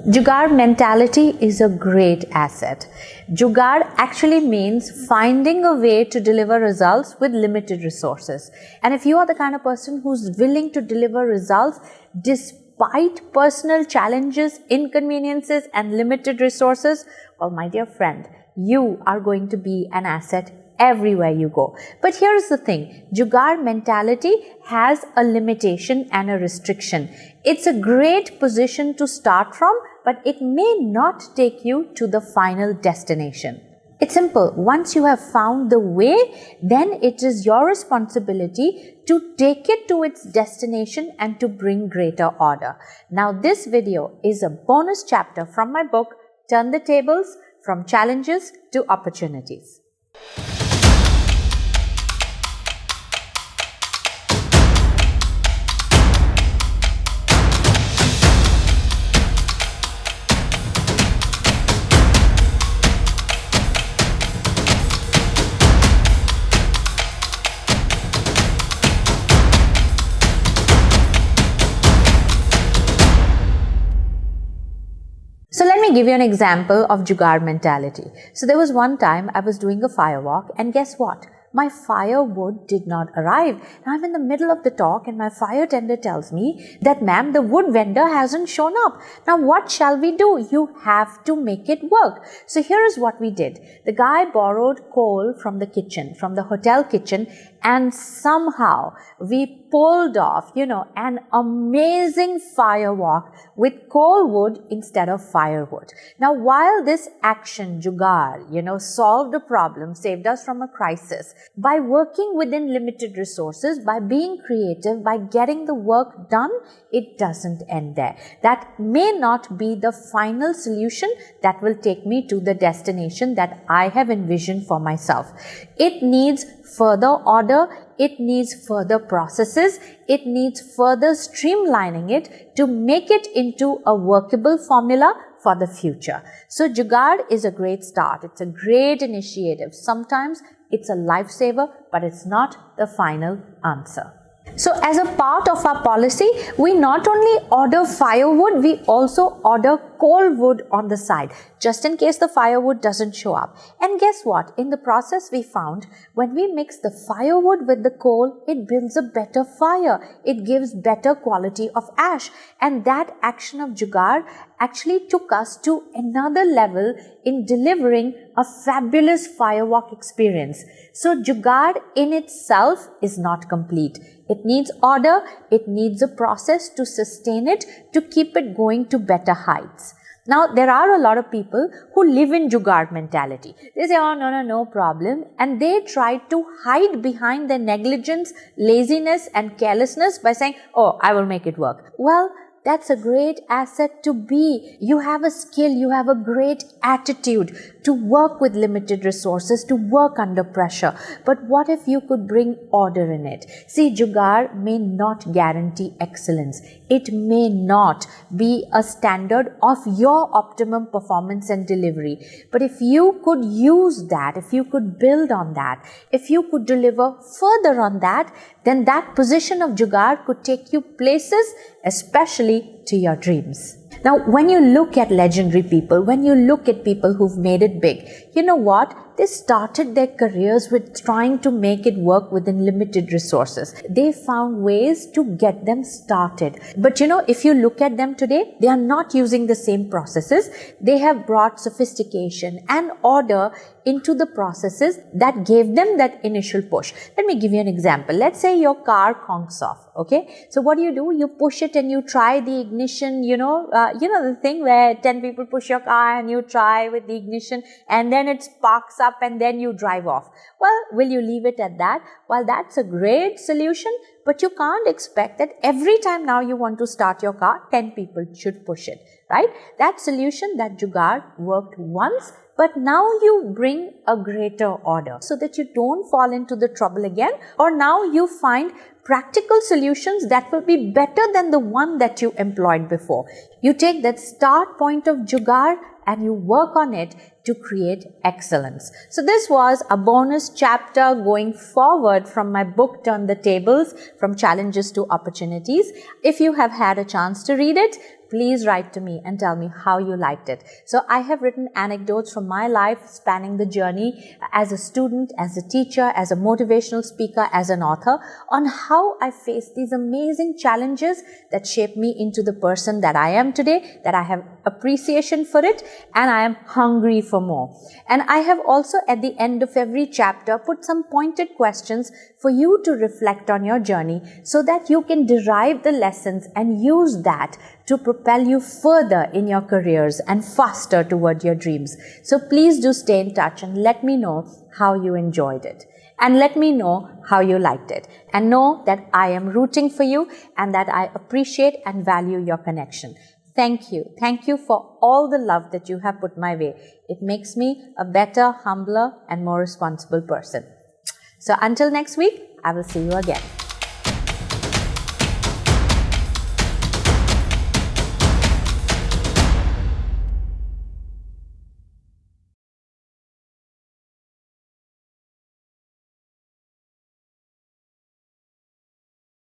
Jugaad mentality is a great asset. Jugaad actually means finding a way to deliver results with limited resources. And if you are the kind of person who's willing to deliver results despite personal challenges, inconveniences, and limited resources, well, my dear friend, you are going to be an asset everywhere you go. But here's the thing, Jugaad mentality has a limitation and a restriction. It's a great position to start from, but it may not take you to the final destination. It's simple. Once you have found the way, then it is your responsibility to take it to its destination and to bring greater order. Now, this video is a bonus chapter from my book, Turn the Tables, From Challenges to Opportunities. So let me give you an example of Jugaad mentality. So there was one time I was doing a firewalk, and guess what? My firewood did not arrive. Now I'm in the middle of the talk and my fire tender tells me that, ma'am, the wood vendor hasn't shown up. Now what shall we do? You have to make it work. So here is what we did. The guy borrowed coal from the kitchen, from the hotel kitchen, and somehow we pulled off, an amazing firewalk with coal wood instead of firewood. Now, while this action, Jugaad, solved a problem, saved us from a crisis, by working within limited resources, by being creative, by getting the work done, it doesn't end there. That may not be the final solution that will take me to the destination that I have envisioned for myself. It needs further order, it needs further processes, it needs further streamlining it to make it into a workable formula for the future. So Jugaad is a great start. It's a great initiative. Sometimes it's a lifesaver, but it's not the final answer. So as a part of our policy, we not only order firewood, we also order coal wood on the side, just in case the firewood doesn't show up. And guess what? In the process, we found when we mix the firewood with the coal, it builds a better fire. It gives better quality of ash. And that action of Jugaad actually took us to another level in delivering a fabulous firewalk experience. So Jugaad in itself is not complete. It needs order, it needs a process to sustain it, to keep it going to better heights. Now, there are a lot of people who live in Jugaad mentality. They say, oh, no problem. And they try to hide behind their negligence, laziness and carelessness by saying, oh, I will make it work. Well, that's a great asset to be. You have a skill, you have a great attitude to work with limited resources, to work under pressure. But what if you could bring order in it? See, Jugaad may not guarantee excellence. It may not be a standard of your optimum performance and delivery. But if you could use that, if you could build on that, if you could deliver further on that, then that position of Jugaad could take you places, especially to your dreams. Now, when you look at legendary people, when you look at people who've made it big, you know what? They started their careers with trying to make it work within limited resources. They found ways to get them started. But if you look at them today, they are not using the same processes. They have brought sophistication and order into the processes that gave them that initial push. Let me give you an example. Let's say your car conks off, okay? So what do? You push it and you try the ignition, the thing where 10 people push your car and you try with the ignition and then it sparks up and then you drive off. Well, will you leave it at that? Well, that's a great solution, but you can't expect that every time now you want to start your car, 10 people should push it, right? That solution, that Jugaad, worked once, but now you bring a greater order so that you don't fall into the trouble again, or now you find practical solutions that will be better than the one that you employed before. You take that start point of Jugaad and you work on it to create excellence. So this was a bonus chapter going forward from my book, Turn the Tables, From Challenges to Opportunities. If you have had a chance to read it, please write to me and tell me how you liked it. So I have written anecdotes from my life spanning the journey as a student, as a teacher, as a motivational speaker, as an author, on how I faced these amazing challenges that shaped me into the person that I am today, that I have appreciation for it, and I am hungry for more. And I have also at the end of every chapter put some pointed questions for you to reflect on your journey so that you can derive the lessons and use that to propel you further in your careers and faster toward your dreams. So please do stay in touch and let me know how you enjoyed it. And let me know how you liked it. And know that I am rooting for you and that I appreciate and value your connection. Thank you. Thank you for all the love that you have put my way. It makes me a better, humbler, and more responsible person. So until next week, I will see you again.